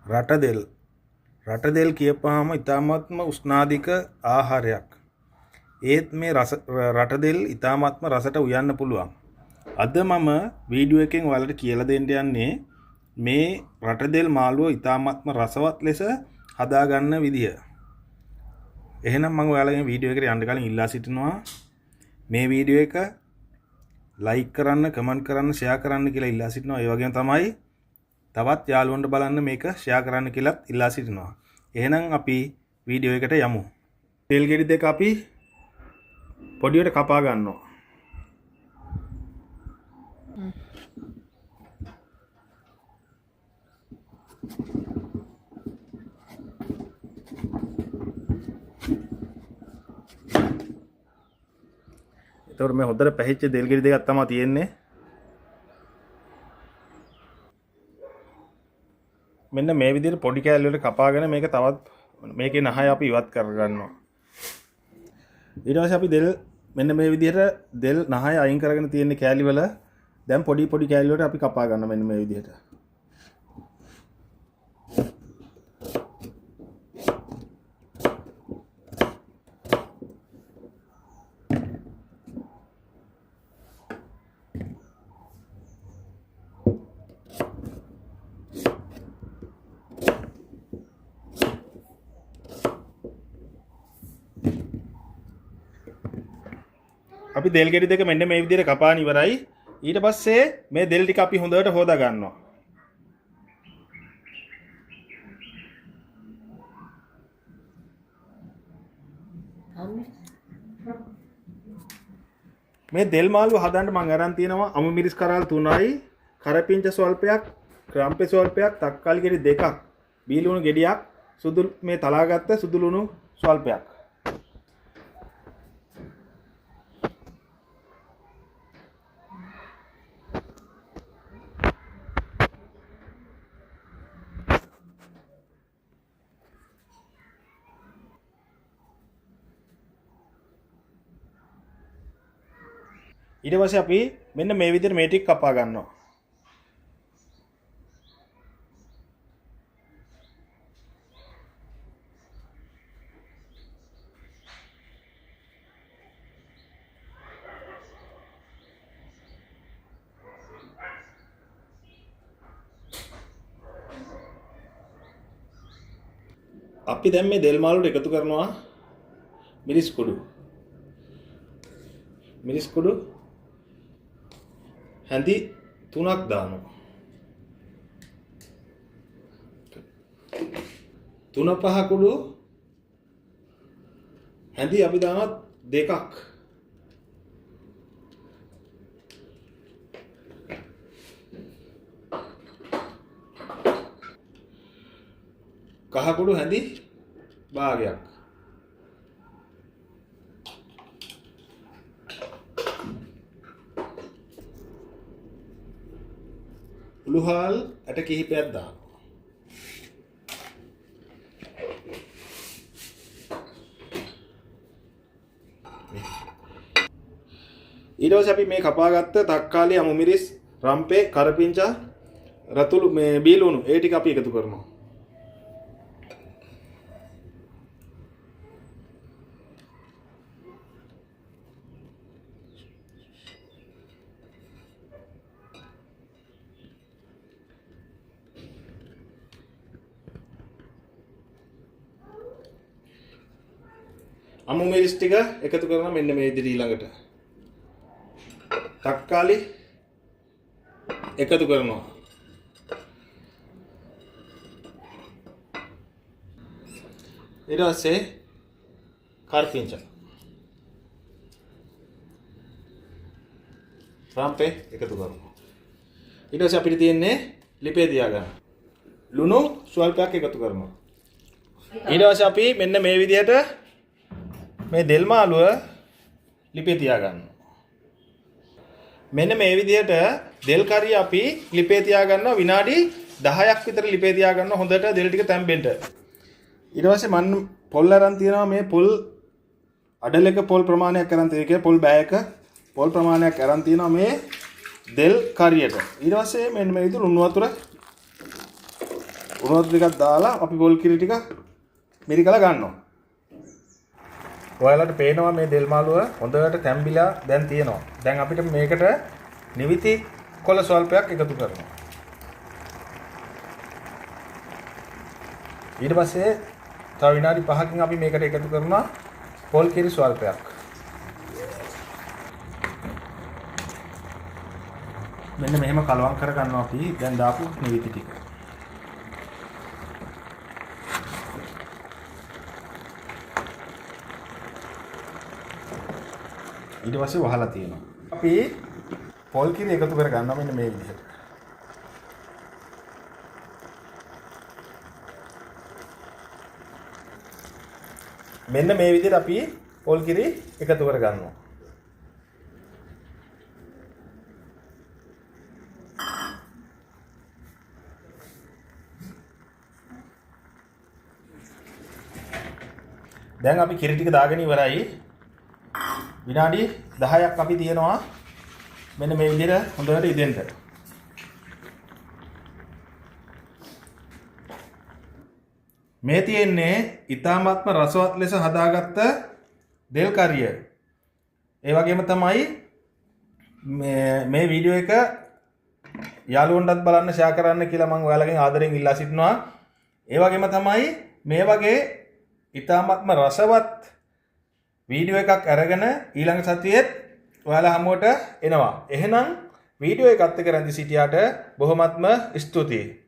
රටදෙල් කියපුවාම ඉතාමත්ම උෂ්ණාධික ආහාරයක්. ඒත් මේ රටදෙල් ඉතාමත්ම රසට උයන්න පුළුවන්. අද මම වීඩියෝ එකෙන් ඔයාලට කියලා දෙන්න යන්නේ මේ රටදෙල් මාළුව ඉතාමත්ම රසවත් ලෙස හදාගන්න විදිය. එහෙනම් මම ඔයාලගෙන් වීඩියෝ එකට යන්න කලින් ඉල්ලා සිටිනවා මේ වීඩියෝ එක ලයික් කරන්න, කමෙන්ට් කරන්න, ෂෙයා කරන්න කියලා ඉල්ලා සිටිනවා. ඒ වගේම තමයි තවත් යාළුවන්ට බලන්න මේක ෂෙයා කරන්න කියලාත් ඉල්ලා සිටිනවා. එහෙනම් අපි වීඩියෝ එකට යමු. තෙල් ගෙඩි දෙක අපි පොඩියට කපා ගන්නවා. එතකොට මේ හොඳට පැහිච්ච තෙල් ගෙඩි දෙකක් තමයි තියෙන්නේ. මෙන්න මේ විදිහට පොඩි කෑලි වලට කපාගෙන මේක තවත් මේකේ නහය අපි ඉවත් කරගන්නවා. ඊට පස්සේ අපි මෙන්න මේ විදිහට දෙල් නහය අයින් කරගෙන තියෙන කෑලි වල දැන් පොඩි කෑලි වලට අපි කපා ගන්නවා මෙන්න මේ විදිහට. අපි දෙල් ගෙඩි දෙක මෙන්න මේ විදිහට කපාන ඉවරයි. ඊට පස්සේ මේ දෙල් ටික අපි හොඳට හොදා ගන්නවා. මේ දෙල් මාළුව හදන්න මම අරන් තියෙනවා අමු මිරිස් කරාල් 3යි, කරපිංච ස්වල්පයක්, ක්‍රම්පේ ස්වල්පයක්, තක්කාලි ගෙඩි දෙකක්, බීලුණු ගෙඩියක්, සුදු මේ තලාගත්ත සුදු ලුණු ස්වල්පයක්. ඊට පස්සේ අපි මෙන්න මේ විදිහට මේ ටික කපා ගන්නවා. අපි දැන් මේ දෙල් මාළුවට එකතු කරනවා මිරිස් කුඩු හැඳි 3ක් දානවා. 3-5 කුඩු හැඳි අපි දානවා 2ක්. කහ කුඩු හැඳි භාගයක්. උළුහාල් ඇට කිහිපයක් දානවා. ඊට පස්සේ අපි මේ කපාගත්ත තක්කාලි, අමු මිරිස්, රම්පේ, කරපිංචා, රතුළු මේ බීලුණු ඒ ටික අපි එකතු කරනවා. අමු මිරිස් ටික එකතු කරනවා මෙන්න මේ විදිහට ඊළඟට. තක්කාලි එකතු කරනවා. ඊට පස්සේ කරපිංචා, රම්පේ එකතු කරනවා. ඊට පස්සේ අපිට තියෙන්නේ ලිපේ තියාගන්න. ලුණු ස්වල්පයක් එකතු කරනවා. ඊට පස්සේ අපි මෙන්න මේ විදිහට මේ දෙල් මාළුව ලිපේ තියාගන්නවා. මෙන්න මේ විදිහට දෙල් කරිය අපි ලිපේ තියාගන්නවා විනාඩි 10ක් විතර ලිපේ තියාගන්නවා හොඳට දෙල් ටික තැම්බෙන්න. ඊට පස්සේ මම පොල් අරන් තියනවා මේ පොල් අඩලක පොල් ප්‍රමාණයක් අරන් තියෙන්නේ පොල් බෑයක පොල් ප්‍රමාණයක් අරන් තියනවා මේ දෙල් කරියට. ඊට පස්සේ මෙන්න මේ විදිහට ලුණු වතුර උණු වතුර ටිකක් දාලා අපි පොල් කිරි ටික මිරිකලා ගන්නවා. ඔයාලට පේනවා මේ දෙල් මාළුව හොඳට තැම්බිලා දැන් තියෙනවා. දැන් අපිට මේකට නිවිති කොළ ස්වල්පයක් එකතු කරනවා. ඊට පස්සේ තව විනාඩි 5කින් අපි මේකට එකතු කරනවා පොල් කිරි ස්වල්පයක්. මෙන්න මෙහෙම කලවම් කර ගන්නවා අපි දැන් දාපු නිවිති ටික. ඊට පස්සේ වහලා තියෙනවා. අපි පොල් කිරි එකතු කර ගන්නවා මෙන්න මේ විදිහට. මෙන්න මේ විදිහට අපි පොල් කිරි එකතු කර ගන්නවා. දැන් අපි කිරි ටික දාගෙන ඉවරයි. විනාඩි 10ක් අපි තියනවා මෙන්න මේ විදිහට හොඳට ඉදෙන්න. මේ තියෙන්නේ ඊ타මාත්ම රසවත් ලෙස හදාගත්ත දෙල් කරිය. ඒ වගේම තමයි මේ වීඩියෝ එක යාළුවන්ටත් බලන්න ෂෙයා කරන්න කියලා මම ඔයාලගෙන් ආදරෙන් ඉල්ලා සිටිනවා. ඒ වගේම තමයි මේ වගේ ඊ타මාත්ම රසවත් වීඩියෝ එකක් අරගෙන ඊළඟ සතියේත් ඔයාලා හමුවට එනවා. එහෙනම් වීඩියෝ එකත් එක්ක රැඳී සිටියාට බොහොමත්ම ස්තුතියි.